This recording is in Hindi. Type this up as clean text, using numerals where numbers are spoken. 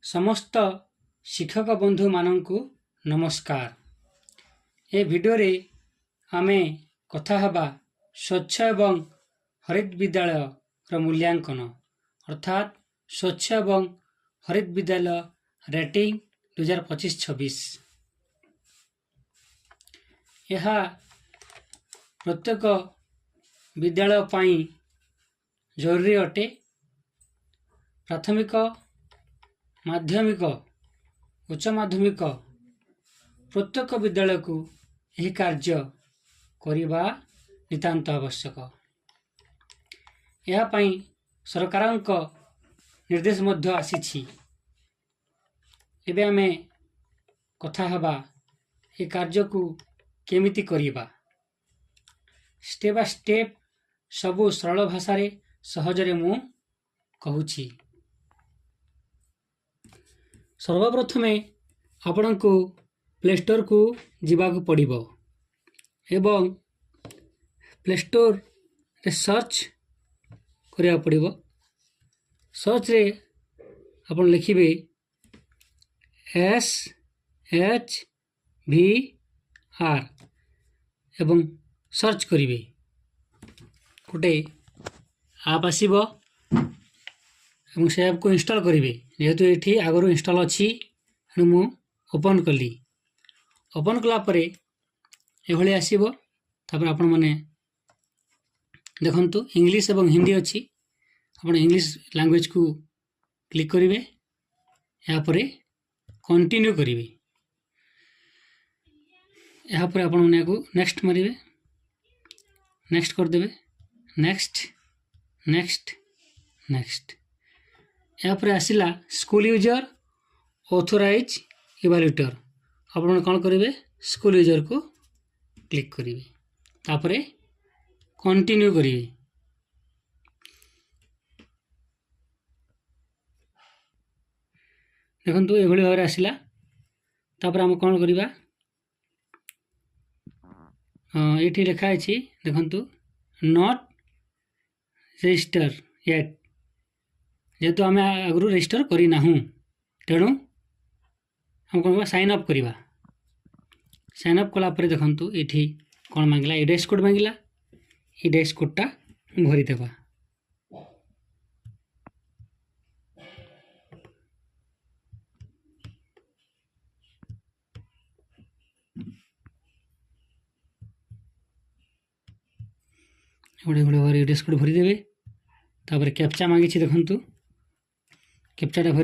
समस्त शिक्षक बंधु माननकु नमस्कार। ए भिडियो रे आमे कथा हबा स्वच्छ एवं हरित विद्यालय र मूल्यांकन अर्थात स्वच्छ एवं हरित विद्यालय रेटिंग 2025-26। यह प्रत्येक विद्यालय पाई जरूरी अटे। प्राथमिक माध्यमिक उच्च माध्यमिक प्रत्येक विद्यालय को यह कार्य करिबा नितांत आवश्यक। यह पाई सरकारक निर्देश मध्य आसीछि। एबे आमे कथा हबा ए कार्य को केमिति करिबा। स्टेप बाय स्टेप सबु सरल भाषा रे सहजरे मु कहूछि। सर्वप्रथमे आपण को प्ले स्टोर को जीवाक पड़िबो एवं प्ले स्टोर रे सर्च करिया पड़िबो। सर्च रे आपण लिखिबे SHVR एवं सर्च करिबे। गोटे आप आसीबो एवं से ऐप को इंस्टॉल करिबे। जेहेतु एठी आगरो इंस्टॉल अछि एनु मु ओपन कली। ओपन कला परे एभଳି आसीबो। तापर आपण माने देखंतु इंग्लिश एवं हिंदी अछि। आपण इंग्लिश लैंग्वेज को क्लिक करिवे। या परे कंटिन्यू करिवे। या परे आपण माने को नेक्स्ट मारिवे। नेक्स्ट कर देबे। Next next next. या परे आसिला स्कूल यूजर ऑथराइज इवैल्यूएटर। आपण कोन करिवे स्कूल यूजर को क्लिक करिवे। तापरे कंटिन्यू करिवे। देखंतु एभଳି भाबरे आसिला। तापर हम कोन करिबा एठी लिखा अछि देखंतु नॉट रजिस्टर येट। जेहेतु आम आगु रजिस्टर करना तेणु हम कौन साइन अप करवा। साइन अप कलापर देखु ये कौन मांगला एड्रेस कोड मांगला। एड्रेस कोडटा भरीदेवा। एड्रेस कोड भरीदेवे। तापर कैप्चा मांगी देखु कैप्चाटा